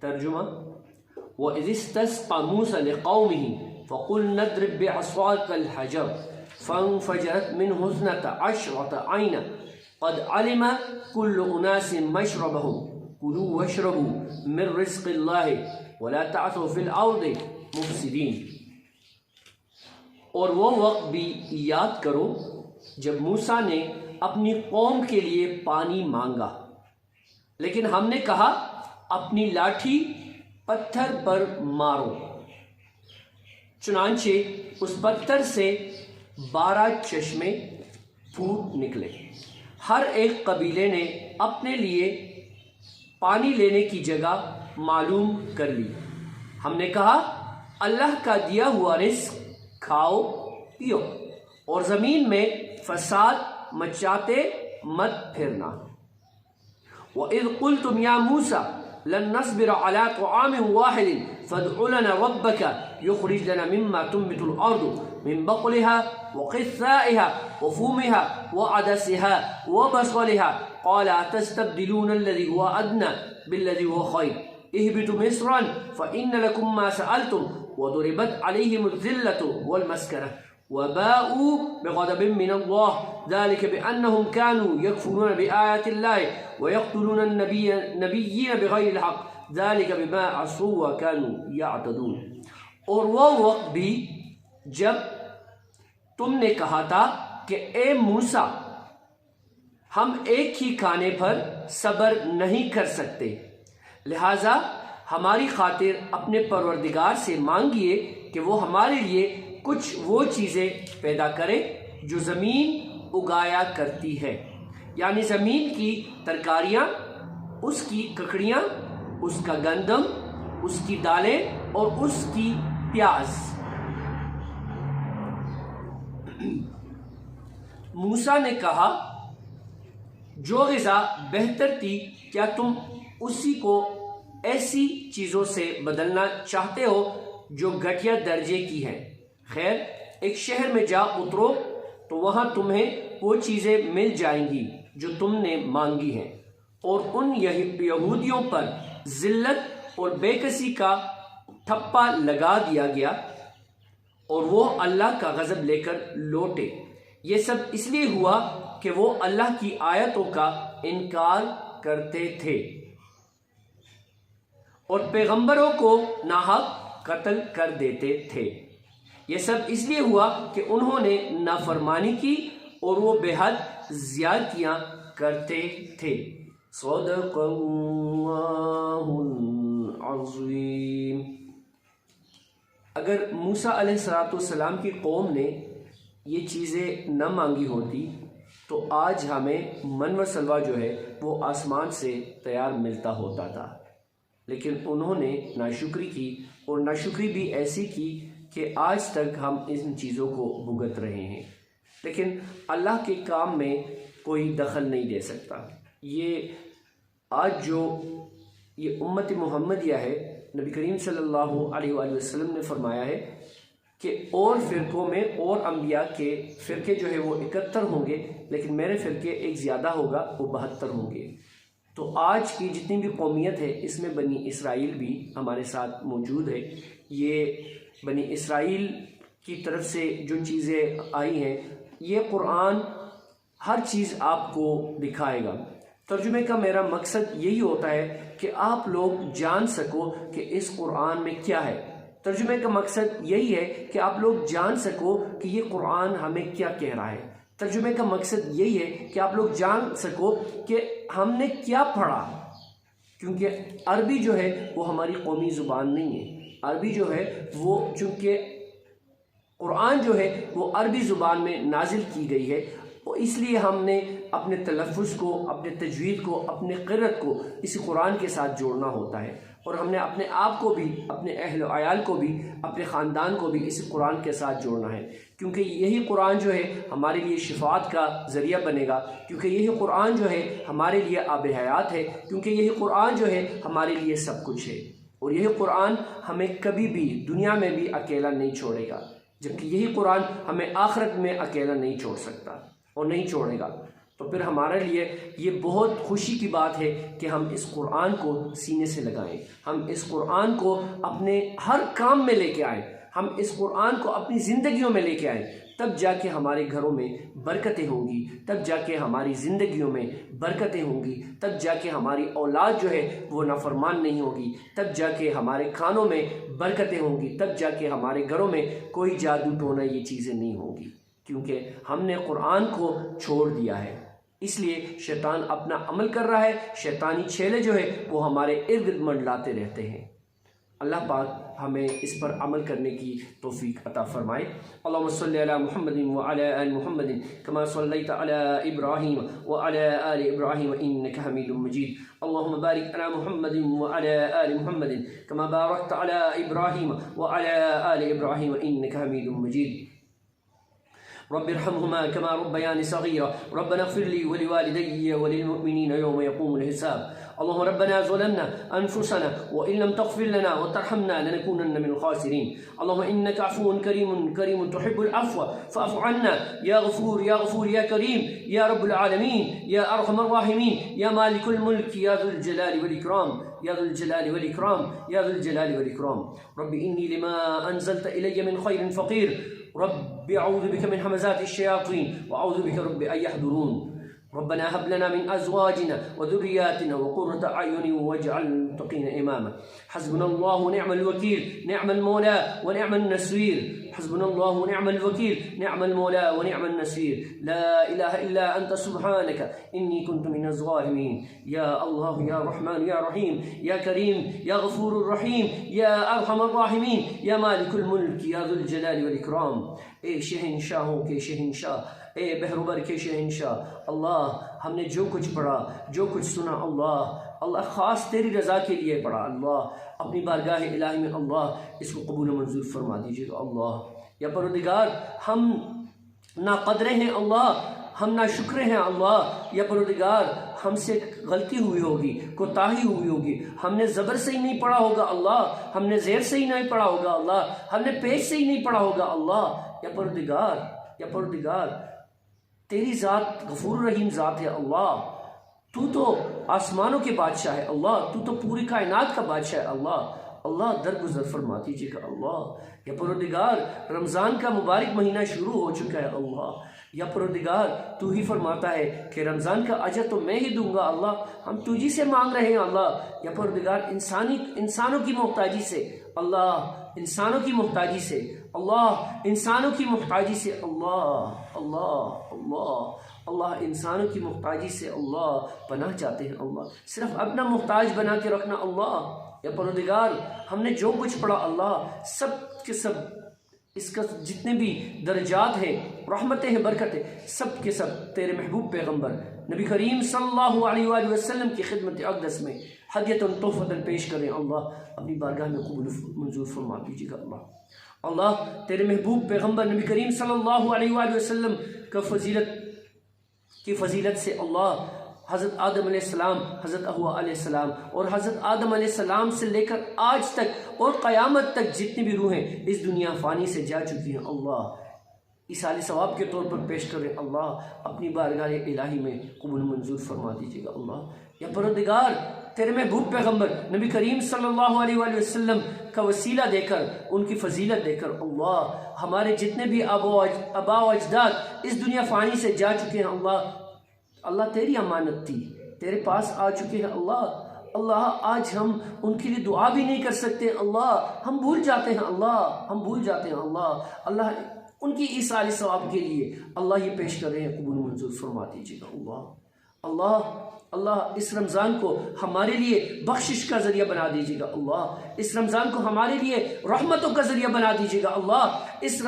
ترجمہ وَإِذِ اسْتَسْقَى مُوسَى لِقَوْمِهِ فَقُلْنَا اضْرِب بِّعَصَاكَ الْحَجَرَ فَانفَجَرَتْ مِنْهُ اثْنَتَا عَشْرَةَ عَيْنًا قَدْ عَلِمَ كُلُّ أُنَاسٍ مَّشْرَبَهُمْ كُلُوا وَاشْرَبُوا مِن رِّزْقِ اللَّهِ وَلَا تَعْثُوا فِي الْأَرْضِ مُفْسِدِينَ۔ اور وہ وقت بھی یاد کرو جب موسیٰ نے اپنی قوم کے لیے پانی مانگا، لیکن ہم نے کہا اپنی لاٹھی پتھر پر مارو، چنانچہ اس پتھر سے 12 چشمے پھوٹ نکلے۔ ہر ایک قبیلے نے اپنے لیے پانی لینے کی جگہ معلوم کر لی۔ ہم نے کہا اللہ کا دیا ہوا رزق کھاؤ پیو اور زمین میں فساد مچاتے مت پھرنا۔ وَإِذْ قُلْتُمْ يَا مُوسَى لَن نَّصْبِرَ عَلَىٰ طَعَامٍ وَاحِدٍ فَادْعُ لَنَا رَبَّكَ يُخْرِجْ لَنَا مِمَّا تُنبِتُ الْأَرْضُ مِن بَقْلِهَا وَقِثَّائِهَا وَفُومِهَا وَعَدَسِهَا وَبَصَلِهَا قَالَ أَتَسْتَبْدِلُونَ الَّذِي هُوَ أَدْنَىٰ بِالَّذِي هُوَ خَيْرٌ اهْبِطُوا مِصْرًا فَإِنَّ لَكُم مَّا سَأَلْتُمْ وَضُرِبَتْ عَلَيْهِمُ الذِّلَّةُ وَالْمَسْكَنَةُ وباءوا بغضب من الله ذلك بأنهم كانوا يكفرون بآيات الله ويقتلون النبيين بغير الحق ذلك بما عصوا وكانوا يعتدون۔ اور وہ وقت بھی جب تم نے کہا تھا کہ اے موسیٰ ہم ایک ہی کھانے پر صبر نہیں کر سکتے، لہذا ہماری خاطر اپنے پروردگار سے مانگیے کہ وہ ہمارے لیے کچھ وہ چیزیں پیدا کرے جو زمین اگایا کرتی ہے، یعنی زمین کی ترکاریاں، اس کی ککڑیاں، اس کا گندم، اس کی دالیں اور اس کی پیاز۔ موسیٰ نے کہا جو غذا بہتر تھی کیا تم اسی کو ایسی چیزوں سے بدلنا چاہتے ہو جو گھٹیا درجے کی ہیں؟ خیر، ایک شہر میں جا اترو تو وہاں تمہیں وہ چیزیں مل جائیں گی جو تم نے مانگی ہیں، اور ان یہودیوں پر ذلت اور بے کسی کا ٹھپا لگا دیا گیا اور وہ اللہ کا غضب لے کر لوٹے۔ یہ سب اس لیے ہوا کہ وہ اللہ کی آیتوں کا انکار کرتے تھے اور پیغمبروں کو ناحق قتل کر دیتے تھے۔ یہ سب اس لیے ہوا کہ انہوں نے نافرمانی کی اور وہ بے حد زیادتیاں کرتے تھے۔ صدق اللہ العظیم۔ اگر موسیٰ علیہ السلام کی قوم نے یہ چیزیں نہ مانگی ہوتی تو آج ہمیں من و سلوہ جو ہے وہ آسمان سے تیار ملتا ہوتا تھا، لیکن انہوں نے ناشکری کی، اور ناشکری بھی ایسی کی کہ آج تک ہم ان چیزوں کو بھگت رہے ہیں، لیکن اللہ کے کام میں کوئی دخل نہیں دے سکتا۔ یہ آج جو یہ امت محمدیہ ہے، نبی کریم صلی اللہ علیہ وآلہ وسلم نے فرمایا ہے کہ اور فرقوں میں اور انبیاء کے فرقے جو ہے وہ 71 ہوں گے، لیکن میرے فرقے ایک زیادہ ہوگا، وہ 72 ہوں گے۔ تو آج کی جتنی بھی قومیت ہے اس میں بنی اسرائیل بھی ہمارے ساتھ موجود ہے۔ یہ بنی اسرائیل کی طرف سے جو چیزیں آئی ہیں، یہ قرآن ہر چیز آپ کو دکھائے گا۔ ترجمے کا میرا مقصد یہی ہوتا ہے کہ آپ لوگ جان سکو کہ اس قرآن میں کیا ہے۔ ترجمے کا مقصد یہی ہے کہ آپ لوگ جان سکو کہ یہ قرآن ہمیں کیا کہہ رہا ہے۔ ترجمے کا مقصد یہی ہے کہ آپ لوگ جان سکو کہ ہم نے کیا پڑھا، کیونکہ عربی جو ہے وہ ہماری قومی زبان نہیں ہے۔ عربی جو ہے وہ چونکہ قرآن جو ہے وہ عربی زبان میں نازل کی گئی ہے، اور اس لیے ہم نے اپنے تلفظ کو، اپنے تجوید کو، اپنے قرأت کو اسی قرآن کے ساتھ جوڑنا ہوتا ہے، اور ہم نے اپنے آپ کو بھی، اپنے اہل و عیال کو بھی، اپنے خاندان کو بھی اسی قرآن کے ساتھ جوڑنا ہے، کیونکہ یہی قرآن جو ہے ہمارے لیے شفاعت کا ذریعہ بنے گا، کیونکہ یہی قرآن جو ہے ہمارے لیے آب حیات ہے، کیونکہ یہی قرآن جو ہے ہمارے لیے سب کچھ ہے، اور یہی قرآن ہمیں کبھی بھی دنیا میں بھی اکیلا نہیں چھوڑے گا، جبکہ یہی قرآن ہمیں آخرت میں اکیلا نہیں چھوڑ سکتا اور نہیں چھوڑے گا۔ تو پھر ہمارے لیے یہ بہت خوشی کی بات ہے کہ ہم اس قرآن کو سینے سے لگائیں، ہم اس قرآن کو اپنے ہر کام میں لے کے آئیں، ہم اس قرآن کو اپنی زندگیوں میں لے کے آئیں، تب جا کے ہمارے گھروں میں برکتیں ہوں گی، تب جا کے ہماری زندگیوں میں برکتیں ہوں گی، تب جا کے ہماری اولاد جو ہے وہ نافرمان نہیں ہوگی، تب جا کے ہمارے کھانوں میں برکتیں ہوں گی، تب جا کے ہمارے گھروں میں کوئی جادو ٹونا یہ چیزیں نہیں ہوں گی، کیونکہ ہم نے قرآن کو چھوڑ دیا ہے۔ اس لیے شیطان اپنا عمل کر رہا ہے، شیطانی چھیلے جو ہے وہ ہمارے ارد گرد منڈلاتے رہتے ہیں۔ اللہ پاک ہمیں اس پر عمل کرنے کی توفیق عطا فرمائے۔ اللہم صلی علی محمد وعلی آل محمد کما صلیت علی ابراہیم وعلی آل ابراہیم انک حمید مجید۔ اللہم بارک علی محمد وعلی آل محمد کما بارکت علی ابراہیم وعلی آل ابراہیم انک حمید مجید۔ رب ارحمهما كما ربياني صغيرا ربنا اغفر لي ولوالدي وللمؤمنين يوم يقوم الحساب۔ اللهم ربنا ظلمنا أنفسنا وإن لم تغفر لنا وترحمنا لنكونن من الخاسرين۔ اللهم إنك عفو كريم تحب العفو فاعف عنا يا غفور يا غفور يا كريم يا رب العالمين يا أرحم الراحمين يا مالك الملك يا ذو الجلال والإكرام يا ذو الجلال والإكرام يا ذو الجلال والإكرام۔ رب إني لما أنزلت إلي من خير فقير، رب أعوذ بك من همزات الشياطين وأعوذ بك رب أن يحضرون۔ ربنا هب لنا من أزواجنا وذرياتنا وقرة أعين واجعلنا للمتقين إماما۔ حسبنا الله ونعم الوكيل، نعم المولى ونعم النصير، حسبنا الله ونعم الوكيل، نعم المولى ونعم النصير، لا إله إلا أنت سبحانك إني كنت من الظالمين۔ يا الله يا رحمن يا رحيم يا كريم يا غفور الرحيم يا أرحم الراحمين يا مالك الملك يا ذو الجلال والإكرام۔ اے شہنشاہوں کے شہنشاہ، اے بحروبر کے شہنشاہ، اللہ ہم نے جو کچھ پڑھا جو کچھ سنا اللہ خاص تیری رضا کے لیے پڑھا، اللہ اپنی بارگاہ الہی میں اللہ اس کو قبول و منظور فرما دیجیے گا۔ اللہ یا پروردگار ہم ناقدرے ہیں، اللہ ہم ناشکرے ہیں، اللہ یا پروردگار ہم سے غلطی ہوئی ہوگی، کوتاہی ہوئی ہوگی، ہم نے زبر سے ہی نہیں پڑھا ہوگا اللہ، ہم نے زیر سے ہی نہیں پڑھا ہوگا اللہ، ہم نے پیش سے ہی نہیں پڑھا ہوگا اللہ یا پروردگار تیری ذات غفور رحیم ذات ہے اللہ، تو آسمانوں کے بادشاہ ہے اللہ، تو پوری کائنات کا بادشاہ ہے اللہ درگزر فرما دیجیے گا اللہ یا پروردگار۔ رمضان کا مبارک مہینہ شروع ہو چکا ہے اللہ یا پروردگار، تو ہی فرماتا ہے کہ رمضان کا اجر تو میں ہی دوں گا اللہ، ہم تجھی سے مانگ رہے ہیں اللہ یا پروردگار، انسانوں کی محتاجی سے اللہ، انسانوں کی محتاجی سے اللہ، انسانوں کی محتاجی سے اللہ انسانوں کی محتاجی سے اللہ پناہ چاہتے ہیں اللہ، صرف اپنا محتاج بنا کے رکھنا اللہ یا پروردگار۔ ہم نے جو کچھ پڑھا اللہ سب کے سب اس کا جتنے بھی درجات ہیں، رحمتیں ہیں، برکتیں، سب کے سب تیرے محبوب پیغمبر نبی کریم صلی اللہ علیہ وآلہ وسلم کی خدمت اقدس میں ہدیۃ تحفۃ پیش کریں اللہ، اپنی بارگاہ میں قبول منظور فرما دیجیے گا اللہ تیرے محبوب پیغمبر نبی کریم صلی اللہ علیہ وآلہ وسلم کا فضیلت سے اللہ حضرت آدم علیہ السلام، حضرت حوا علیہ السلام اور حضرت آدم علیہ السلام سے لے کر آج تک اور قیامت تک جتنی بھی روحیں اس دنیا فانی سے جا چکی ہیں اللہ، ایصال ثواب کے طور پر پیش کریں اللہ، اپنی بارگاہ الہی میں قبول منظور فرما دیجیے گا اللہ یا پروردگار۔ تیرے محبوب پیغمبر نبی کریم صلی اللہ علیہ وآلہ وسلم کا وسیلہ دے کر، ان کی فضیلت دے کر اللہ، ہمارے جتنے بھی آبا و اجداد اس دنیا فانی سے جا چکے ہیں اللہ تیری امانت تھی، تیرے پاس آ چکے ہیں اللہ آج ہم ان کے لیے دعا بھی نہیں کر سکتے اللہ، ہم بھول جاتے ہیں اللہ ان کی ایصال ثواب کے لیے اللہ یہ پیش کر رہے ہیں، قبول منظور فرما دیجیے گا اللہ اس رمضان کو ہمارے لیے بخشش کا ذریعہ بنا دیجیے گا اللہ، اس رمضان کو ہمارے لیے رحمتوں کا ذریعہ بنا دیجیے گا اللہ، اس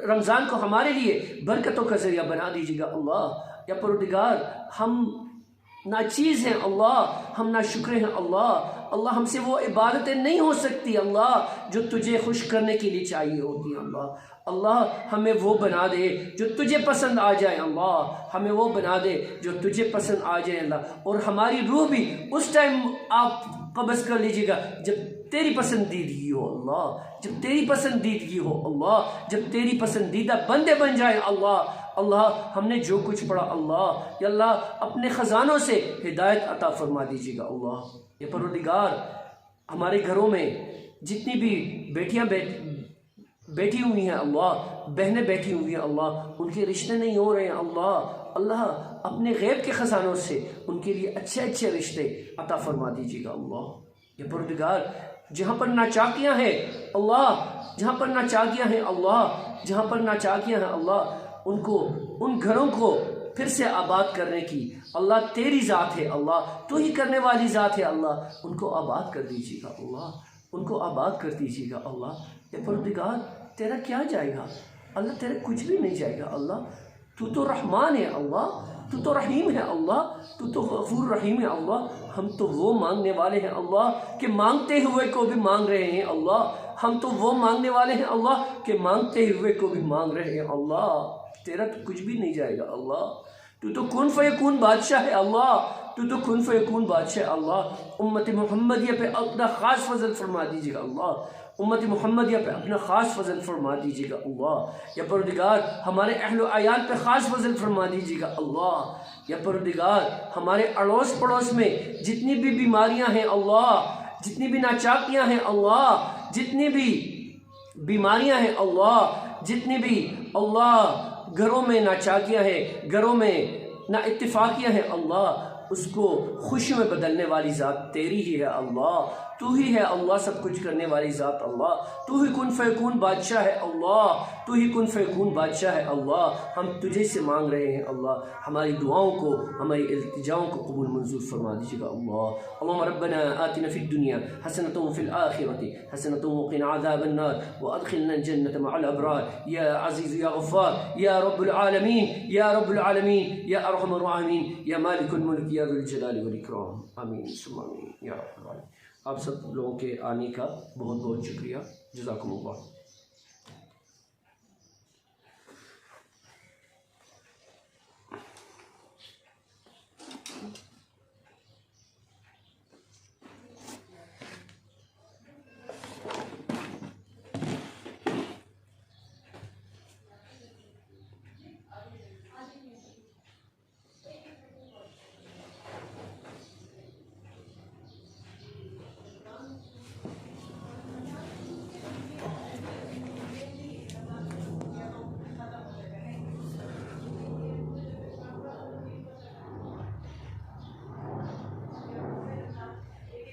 رمضان کو ہمارے لیے برکتوں کا ذریعہ بنا دیجیے گا اللہ یا پروردگار۔ ہم ناچیز ہیں اللہ، ہم ناشکرے ہیں اللہ ہم سے وہ عبادتیں نہیں ہو سکتی اللہ جو تجھے خوش کرنے کے لیے چاہیے ہوتی ہیں اللہ ہمیں وہ بنا دے جو تجھے پسند آ جائے اللہ، ہمیں وہ بنا دے جو تجھے پسند آ جائے اللہ، اور ہماری روح بھی اس ٹائم آپ قبض کر لیجیے گا جب تیری پسندیدگی ہو اللہ، جب تیری پسندیدگی ہو اللہ، جب تیری پسندیدہ بندے بن جائیں اللہ اللہ ہم نے جو کچھ پڑھا اللہ یا اللہ اپنے خزانوں سے ہدایت عطا فرما دیجیے گا اللہ یا پروردگار ہمارے گھروں میں جتنی بھی بیٹیاں بیٹھی ہوئی ہیں اللہ بہنیں بیٹھی ہوئی ہیں اللہ ان کے رشتے نہیں ہو رہے ہیں اللہ اپنے غیب کے خزانوں سے ان کے لیے اچھے اچھے رشتے عطا فرما دیجیے گا اللہ یا پروردگار جہاں پر ناچاکیاں ہیں اللہ جہاں پر ناچاکیاں ہیں اللہ جہاں پر ناچاکیاں ہیں اللہ ان گھروں کو پھر سے آباد کرنے کی اللہ تیری ذات ہے اللہ تو ہی کرنے والی ذات ہے اللہ ان کو آباد کر دیجیے گا اللہ ان کو آباد کر دیجیے گا اللہ یا پروردگار تیرا کیا جائے گا اللہ تیرا کچھ بھی نہیں جائے گا اللہ تو رحمان ہے اللہ تو رحیم ہے اللہ تو غفور رحیم ہے اللہ ہم تو وہ مانگنے والے ہیں اللہ کہ مانگتے ہوئے کو بھی مانگ رہے ہیں اللہ ہم تو وہ مانگنے والے ہیں اللہ کہ مانگتے ہوئے کو بھی مانگ رہے ہیں اللہ تیرا تو کچھ بھی نہیں جائے گا اللہ تو کن فیکون بادشاہ ہے اللہ تو کن فیکون بادشاہ ہے اللہ امت محمدیہ پہ اپنا خاص فضل فرما دیجیے گا اللہ امت محمدیہ پہ اپنا خاص فضل فرما دیجیے گا اللہ یا پروردگار ہمارے اہل و عیال پہ خاص فضل فرما دیجیے گا اللہ یا پروردگار ہمارے اڑوس پڑوس میں جتنی بھی بیماریاں ہیں اللہ جتنی بھی ناچاکیاں ہیں اللہ جتنی بھی بیماریاں ہیں اللہ جتنی بھی اللہ گھروں میں ناچاکیاں ہیں گھروں میں نا اتفاقیاں ہیں اللہ اس کو خوشی میں بدلنے والی ذات تیری ہی ہے اللہ تو ہی ہے اللہ سب کچھ کرنے والی ذات اللہ تو ہی کن فیکون بادشاہ ہے اللہ تو ہی کن فیکون بادشاہ ہے اللہ ہم تجھے سے مانگ رہے ہیں اللہ ہماری دعاؤں کو ہماری التجاؤں کو قبول منظور فرما دیجیے گا اللہ اللہم ربنا آتنا فی الدنیا حسنۃ وفی الآخرۃ حسنۃ وقنا عذاب النار وادخلنا الجنة مع الابرار یا عزیز یا غفار یا رب العالمین یا رب العالمین یا ارحم الراحمین یا مالک الملک یا ذو الجلال والاکرام آمین ثم آمین یا رب العالمین آپ سب لوگوں کے آنے کا بہت بہت شکریہ جزاکم اللہ